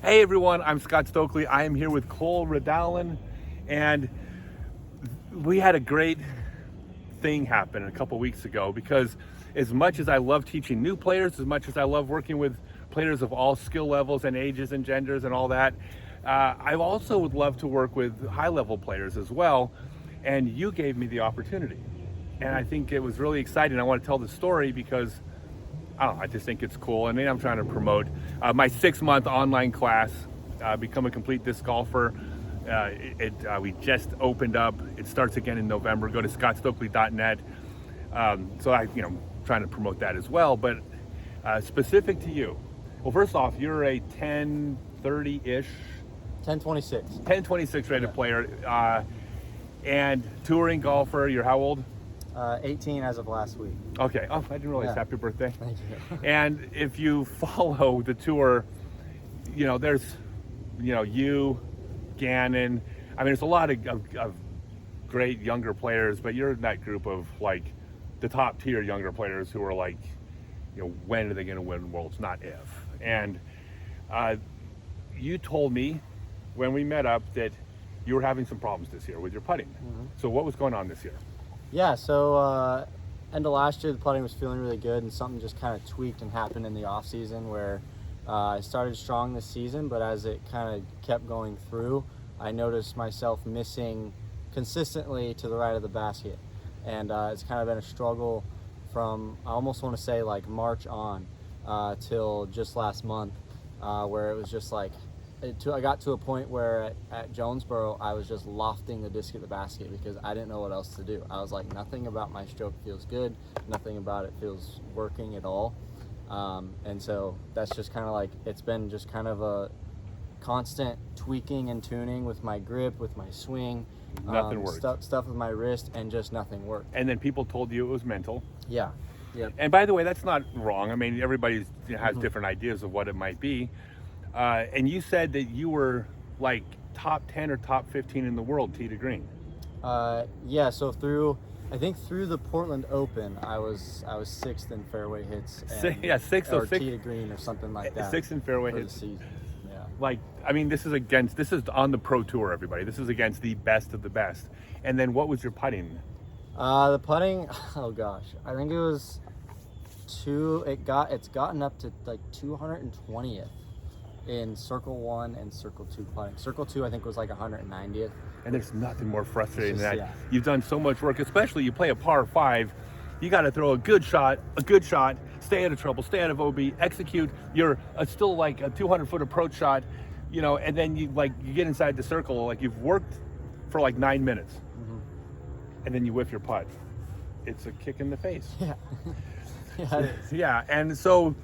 Hey everyone, I'm Scott Stokely. I am here with Cole Redalen, and we had a great thing happen a couple weeks ago because as much as I love teaching new players, as much as I love working with players of all skill levels and ages and genders and all that, I also would love to work with high-level players as well, and you gave me the opportunity. And I think it was really exciting. I want to tell the story because I don't know, I just think it's cool. And I'm trying to promote my 6-month online class, Become a Complete Disc Golfer. We just opened up. It starts again in November. Go to scottstokely.net. So trying to promote that as well. But specific to you, well, first off, you're a 1030-ish. 1026. 1026 rated player. And touring golfer, you're how old? 18 as of last week. Okay. Oh, I didn't realize. Yeah. Happy birthday. Thank you. And if you follow the tour, there's, you, Gannon. I mean, there's a lot of great younger players, but you're in that group of like the top tier younger players who are like, when are they going to win Worlds? Not if. And you told me when we met up that you were having some problems this year with your putting. Mm-hmm. So what was going on this year? Yeah, so end of last year, the putting was feeling really good, and something just kind of tweaked and happened in the off season where I started strong this season, but as it kind of kept going through, I noticed myself missing consistently to the right of the basket. And it's kind of been a struggle from, I almost want to say like March on till just last month, where it was just like, I got to a point where at Jonesboro, I was just lofting the disc at the basket because I didn't know what else to do. I was like, nothing about my stroke feels good. Nothing about it feels working at all. And so that's just kind of like, it's been just kind of a constant tweaking and tuning with my grip, with my swing. Nothing worked. Stuff with my wrist, and just nothing worked. And then people told you it was mental. Yeah. Yep. And by the way, that's not wrong. I mean, everybody has different ideas of what it might be. And you said that you were like top 10 or top 15 in the world tee to green. Yeah, so through the Portland Open, I was 6th in fairway hits. And, sixth or six, tee to green or something like that. 6th in fairway for hits. the season. Yeah. Like, I mean, this is on the Pro Tour, everybody. This is against the best of the best. And then what was your putting? The putting, oh gosh, I think it was it's gotten up to like 220th. In Circle 1 and Circle 2 putting. Circle 2, I think, was like 190th. And there's nothing more frustrating than that. Yeah. You've done so much work, especially you play a par 5. You got to throw a good shot, stay out of trouble, stay out of OB, execute your still like a 200-foot approach shot, and then you get inside the circle, like you've worked for like 9 minutes, and then you whiff your putt. It's a kick in the face. Yeah. Yeah, it is. Yeah, and so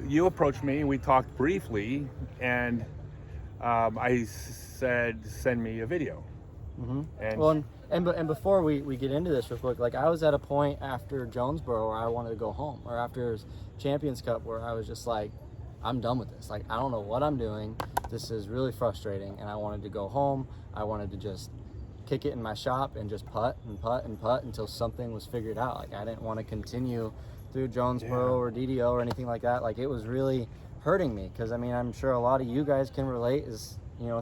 you approached me, we talked briefly, and I said, send me a video. Mm-hmm. And before we get into this real quick, like I was at a point after Jonesboro where I wanted to go home, or after Champions Cup where I was just like, I'm done with this. Like, I don't know what I'm doing. This is really frustrating, and I wanted to go home. I wanted to just kick it in my shop and just putt and putt and putt until something was figured out. Like, I didn't want to continue through Jonesboro or DDO or anything like that. Like, it was really hurting me because, I mean, I'm sure a lot of you guys can relate is,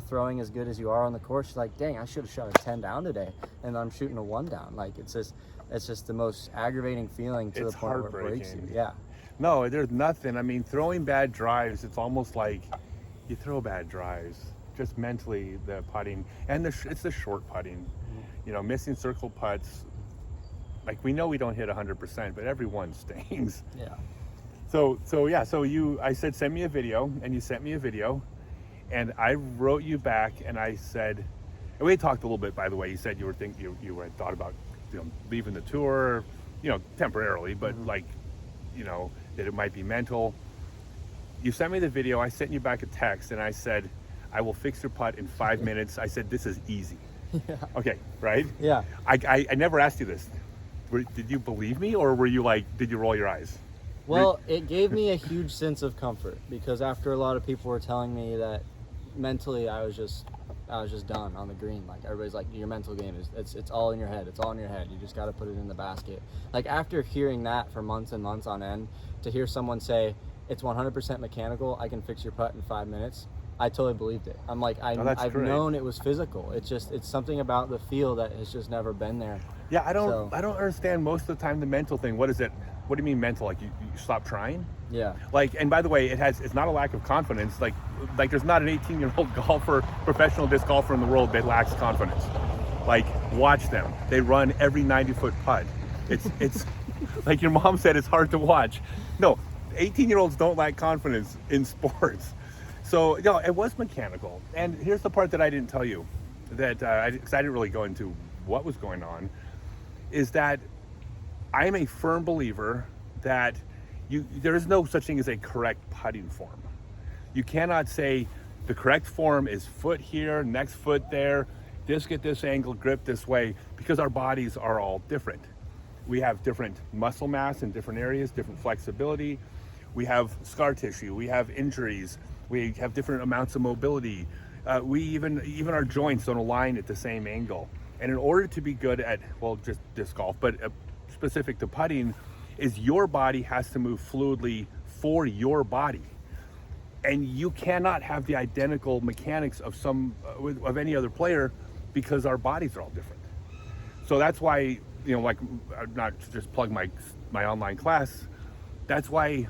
throwing as good as you are on the course. You're like, dang, I should have shot a 10 down today, and I'm shooting a 1 down. Like, it's just the most aggravating feeling to the point where it breaks you. Yeah. No, there's nothing. I mean, throwing bad drives, it's almost like you throw bad drives. Just mentally, the putting, and it's the short putting. Missing circle putts. Like, we know we don't hit 100%, but every one stings. Yeah. So I said, send me a video, and you sent me a video, and I wrote you back, and I said, and we talked a little bit, by the way. You said you had thought about, leaving the tour, temporarily, but that it might be mental. You sent me the video. I sent you back a text, and I said, I will fix your putt in 5 minutes. I said, this is easy. Yeah. Okay, right? Yeah. I never asked you this. Did you believe me, or were you like, did you roll your eyes? Well, it gave me a huge sense of comfort because after a lot of people were telling me that mentally I was just done on the green. Like, everybody's like, your mental game it's all in your head. It's all in your head. You just got to put it in the basket. Like, after hearing that for months and months on end, to hear someone say, it's 100% mechanical. I can fix your putt in 5 minutes. I totally believed it. I'm like, that's I've great. known it was physical. It's something about the feel that has just never been there. Yeah, I don't understand most of the time the mental thing. What is it? What do you mean mental? Like you stop trying? Yeah. Like, and by the way, it's not a lack of confidence. Like there's not an 18-year-old golfer, professional disc golfer in the world that lacks confidence. Like, watch them. They run every 90-foot putt. It's like your mom said, it's hard to watch. No, 18-year-olds don't lack confidence in sports. So, it was mechanical. And here's the part that I didn't tell you, that because I didn't really go into what was going on, is that I am a firm believer that there is no such thing as a correct putting form. You cannot say the correct form is foot here, next foot there, disc at this angle, grip this way, because our bodies are all different. We have different muscle mass in different areas, different flexibility. We have scar tissue, we have injuries, we have different amounts of mobility. We even our joints don't align at the same angle. And in order to be good at, just disc golf, but specific to putting, is your body has to move fluidly for your body. And you cannot have the identical mechanics of of any other player, because our bodies are all different. So that's why, like, not to just plug my online class, that's why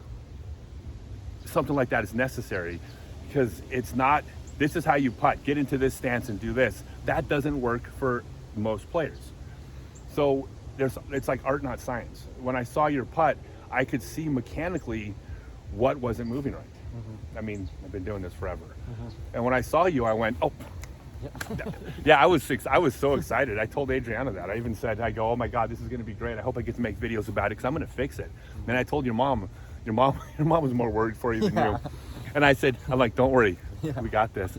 something like that is necessary, because it's not, this is how you putt, get into this stance and do this. That doesn't work for most players. So it's like art, not science. When I saw your putt, I could see mechanically what wasn't moving right. I mean, I've been doing this forever. And when I saw you, I went, oh, yeah, I was so excited. I told Adriana that. I even said, I go, oh my God, this is going to be great. I hope I get to make videos about it, because I'm going to fix it. And I told your mom was more worried for you than you. And I'm like, don't worry, we got this.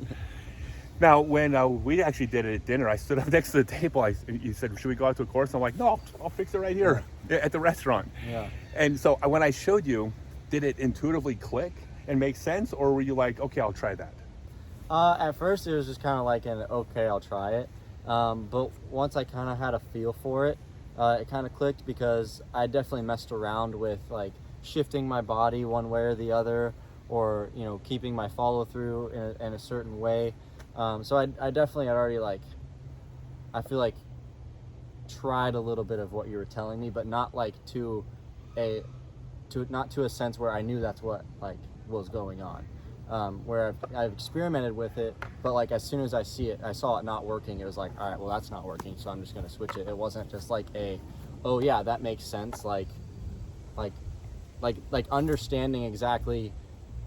Now, when we actually did it at dinner, I stood up next to the table. You said, should we go out to a course? I'm like, no, I'll fix it right here at the restaurant. Yeah. And so when I showed you, did it intuitively click and make sense? Or were you like, okay, I'll try that? At first, it was just kind of like okay, I'll try it. But once I kind of had a feel for it, it kind of clicked, because I definitely messed around with like shifting my body one way or the other, or keeping my follow through in a certain way. So I definitely had already, like, I feel like, tried a little bit of what you were telling me, but not like not to a sense where I knew that's what like was going on. Where I've experimented with it, but like as soon as I saw it not working, it was like, all right, well, that's not working, so I'm just gonna switch it. It wasn't just like oh yeah, that makes sense. Like understanding exactly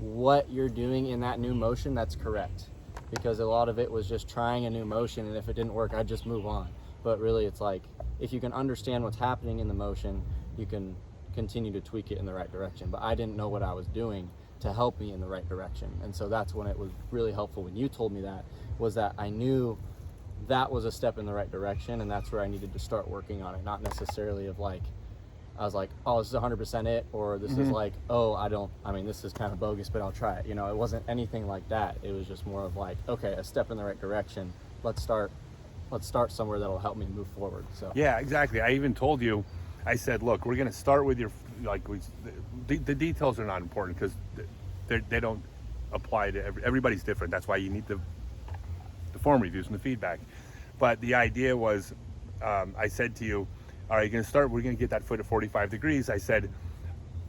what you're doing in that new motion that's correct, because a lot of it was just trying a new motion, and if it didn't work, I'd just move on. But really, it's like, if you can understand what's happening in the motion, you can continue to tweak it in the right direction. But I didn't know what I was doing to help me in the right direction. And so that's when it was really helpful when you told me that, was that I knew that was a step in the right direction, and that's where I needed to start working on it. Not necessarily of like, I was like, oh, this is 100% it, or this is like, oh, this is kind of bogus, but I'll try it. It wasn't anything like that. It was just more of like, okay, a step in the right direction. Let's start somewhere that'll help me move forward. So yeah, exactly. I even told you, I said, look, we're going to start with the details are not important, because they don't apply to everybody's different. That's why you need the form reviews and the feedback. But the idea was, I said to you, all right, we're going to get that foot at 45 degrees. I said,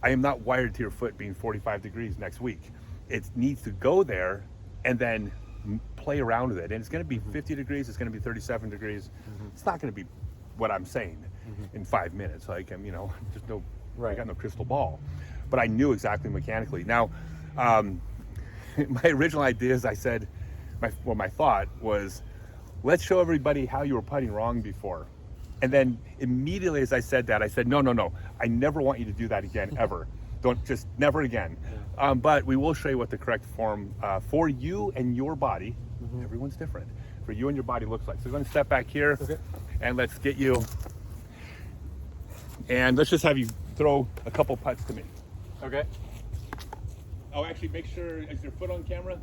I am not wired to your foot being 45 degrees next week. It needs to go there and then play around with it. And it's going to be 50 degrees. It's going to be 37 degrees. It's not going to be what I'm saying in 5 minutes. Like, just no, I got no crystal ball. But I knew exactly mechanically. Now, my original idea is, I said, my thought was, let's show everybody how you were putting wrong before. And then immediately as I said that, I said, no, I never want you to do that again, ever. Just never again. But we will show you what the correct form for you and your body, everyone's different, for you and your body looks like. So we're going to step back here, and let's get you, and let's just have you throw a couple putts to me. Okay. Oh, actually, make sure, is your foot on camera?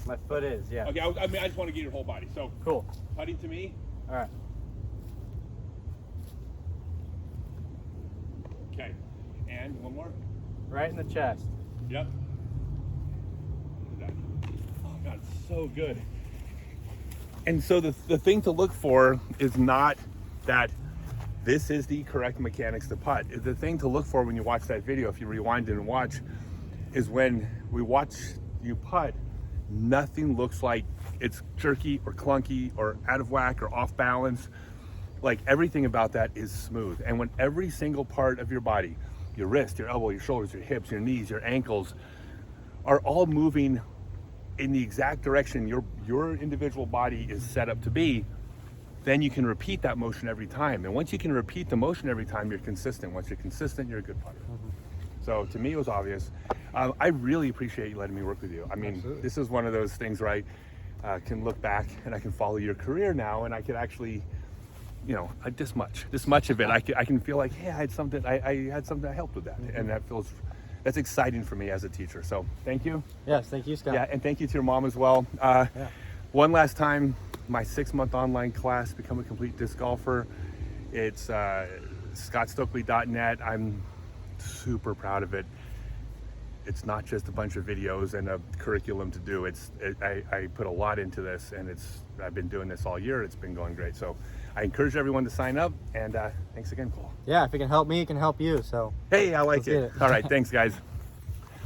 My foot is, yeah. Okay, I just want to get your whole body. So cool. Putting to me. All right. Okay, and one more. Right in the chest. Yep. so good. And so the thing to look for is not that this is the correct mechanics to putt. The thing to look for when you watch that video, if you rewind it and watch, is when we watch you putt, nothing looks like it's jerky or clunky or out of whack or off balance. Like everything about that is smooth. And when every single part of your body, your wrist, your elbow, your shoulders, your hips, your knees, your ankles, are all moving in the exact direction your individual body is set up to be, then you can repeat that motion every time. And once you can repeat the motion every time, you're consistent. Once you're consistent, you're a good putter. So to me, it was obvious. I really appreciate you letting me work with you. I mean, Absolutely. This is one of those things where I can look back and I can follow your career now, and I can actually, this much of it, I can feel like, hey, I had something I helped with that, and that's exciting for me as a teacher. So thank you. Yes, thank you, Scott. Yeah, and thank you to your mom as well. One last time, my 6-month online class, Become a Complete Disc Golfer. It's scottstokely.net. I'm super proud of it. It's not just a bunch of videos and a curriculum to do. I put a lot into this, and I've been doing this all year. It's been going great. So I encourage everyone to sign up, and thanks again, Cole. Yeah, if it can help me, it can help you. So Hey, I like Let's get it. All right, thanks, guys.